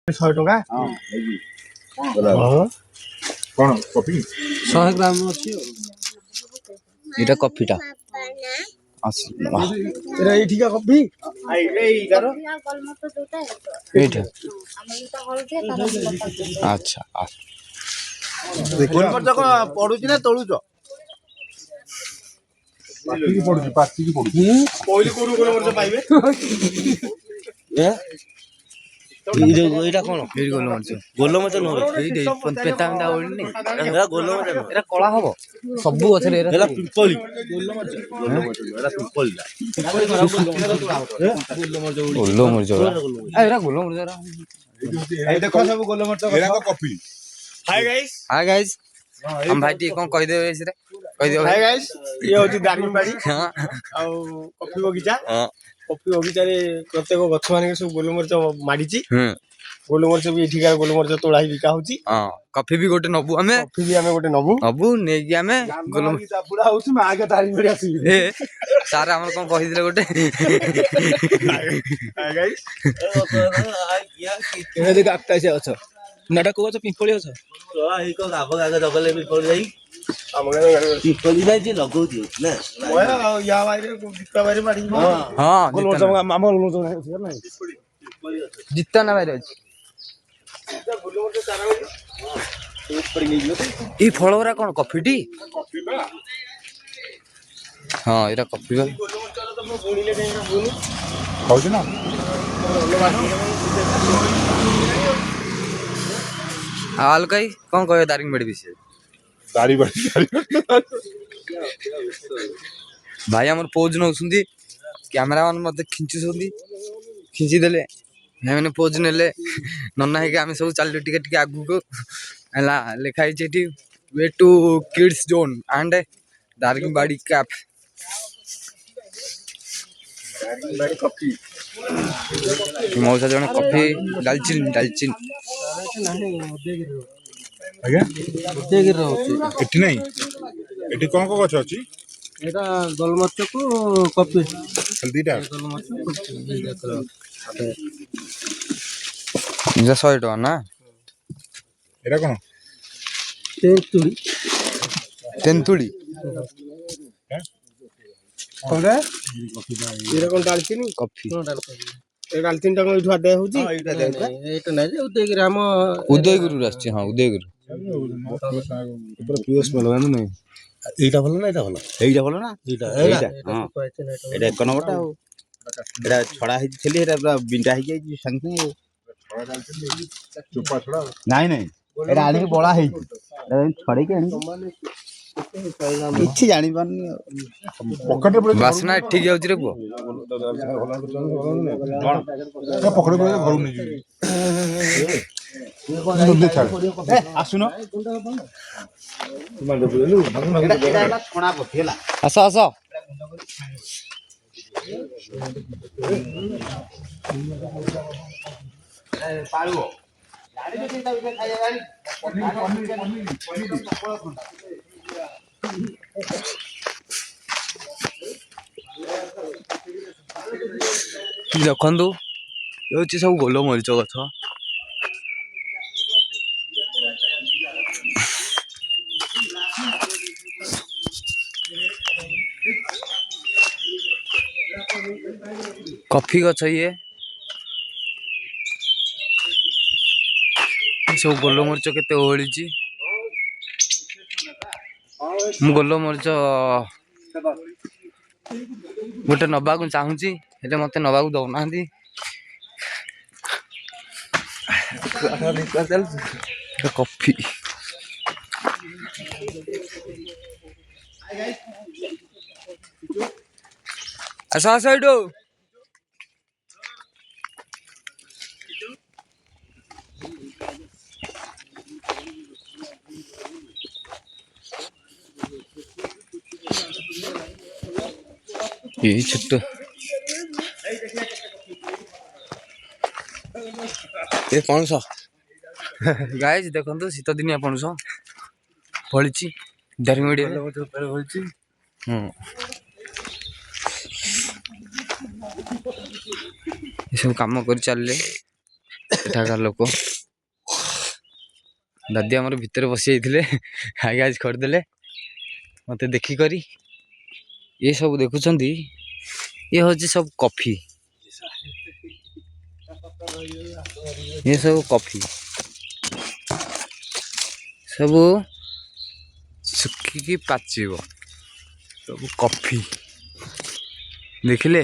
100 टका कौन कॉफी 100 ग्राम अच्छी এটা কফিটা এরা এইঠিকা কফি এইটা আচ্ছা ଗୋଲମରିଚ କଣ ପଡୁଛି ନା ତୋଳୁଛ? पार्टी की पड़ुची କହିଲି କୋଉଠୁ ଗୋଲମରିଚ ପାଇବେ? এইটা কোন এই গোলমরিচ গোলমরিচ নয় এইটা পেতা পেতা ওড়নি এরা গোলমরিচ নয় এরা কলা হবো সবু গছরে এরা ଏରା ପିମ୍ପଳି ଗୋଲମରିଚ ଏରା ପିମ୍ପଳିଟା গোলমরিচ এরা গোলমরিচ ଏଇ ଦେଖ ସବୁ ଗୋଲମରିଚ एरा को coffee high guys hi guys हम भाई टी कोन कहि देबे एसरे कहि दियो ହାଇ ଗାଇସ୍ ଇଏ ହଉଛି ଦାରିଙ୍ଗବାଡି हां ଆଉ କଫି ବଗିଚା हां କଫି ବଗିଚାରେ ପ୍ରତ୍ୟେକ ଗଛ ମାନଙ୍କରେ ସବୁ ଗୋଲମରିଚ ମାଡିଛି हम ଗୋଲମରିଚ ବି ଏଠିକାର ଗୋଲମରିଚ ତୋଳା ହେଇ ବିକା ହଉଛି हां कॉफी भी गोटे नबु हमें କଫି ବି ଆମେ ଗୋଟେ ନବୁ नबु नै कि हमें गोलमरिच ଚାପୁଡା ହଉଛି ମା ଆଗେ ଦାରିଙ୍ଗବାଡି ଆସିବି ए सार हमर कोन कहि दिले गोटे ହାଇ ଗାଇସ୍ ଏରା ଦେଖ ଆଠଟା ସେ ଅଛ ନାଟା କୋ ଅଛ ପିମ୍ପଳି ଅଛ ଏଇ କଣ ଗାବ ଗାଗ ଜଗଲେ ପିମ୍ପଳି ଯାଇ ଆମ ଗାଁ ପିପଲି ଯାଇ ଯେ ଲଗଉଚି ନା ଆଉ ୟା ବାଇରେ ବିକା ବାଇରେ ମାଡିକି हां ଗୋଲମରିଚ ଆମ ଗୋଲମରିଚ ନାହିଁ जितना ना भाई अछि ଗୋଲମରିଚ ଚାରା ई फळोरा कोन कॉफी टी हां एरा कॉफी बा खाऊचे ना हाल कई कोन कहयो दारिंग बडी विषय दारी बाड़ी भाई हमर पोज नउसुंदी कैमरामैन मते खिंची देले मैंने पोज नेले नन्ना है कि आमे सब चल टिके टिके आगु को हला लिखाई छेटी way to kids zone and Daringbadi कैप ଦାରିଙ୍ଗବାଡି କଫି मौसा जने कॉफी दालचीन आज्ञा ଉଦୟଗିରି ରହୁଛି एठी नहीं एठी कौन को गछ अछि ଏଟା ଗୋଲମରିଚ କୁ କଫି हल्दीटा ଗୋଲମରିଚ जा 100 टका ना एरा कौन ତେନ୍ତୁଳି तेंतुड़ी କଣ ଏଇଟା କଣ ଡାଲଚିନି कॉफी ଏ ଡାଲଚିନି ଟା କଣ ଏଇଠୁ ଆଦାୟ ହଉଛି ଏଇଟା ନାହିଁ ଯେ ଉଦୟଗିରି ଆମ उदयगिरी आछि हां उदयगिरी पूरा प्योर स्मेल है नहीं एटा भलो ना एटा भलो ଏଇଟା ଭଲ ନା ଏଇଟା ହଁ ଏଇଟା ଏକ ନମ୍ବରଟା ଆଉ ଏଇଟା ଛଡା ହେଇଛି ଥିଲି ଏଇଟା ପୁରା ବିଣ୍ଡା ହେଇଯାଇଛି ସାଙ୍ଗେ ସାଙ୍ଗେ चुपा छोड़ा ନାଇଁ ନାଇଁ ଏଇଟା ଆଣିକି ବଳା ହେଇଛି ଛଡେଇକି ଆଣିକି କିଛି ଜାଣିପାରୁନି पकड़ पड़े वासना ठीक जाउछि रे पुओ पकड़ पड़े घर नहीं जी छाड़ ଆସୁନ ଏଇଟା ହେଲା ଛଣା ପଥି ହେଲା आसो आसो ପାଳିବ देखंतु ये होछि सब गोलमरिच गछ कॉफी गछ ये सब गोलमरिच केते ओळिची मु गोलमरिच गोटे नबा को चाहूची हेले मते नबा को दउ नांदी कॉफी आसो आसो इडो ये छोट ये पणस गाइस देखंतु शीत दिनिया पणस फळिची दारिंगबाड़ी होची ये सब काम कर चलले ଏଠାକାର ଲୋକ। ଦାଦି ଆମର ଭିତରେ ବସି ଯାଇଥିଲେ, ଆଗେ ଆଜି କରିଦେଲେ ମତେ ଦେଖିକରି। ଏ ସବୁ ଦେଖୁଛନ୍ତି, ଇଏ ହଉଛି ସବୁ କଫି। ଏ ସବୁ କଫି ସବୁ ଶୁଖିକି ପାଚିବ, ସବୁ କଫି ଦେଖିଲେ।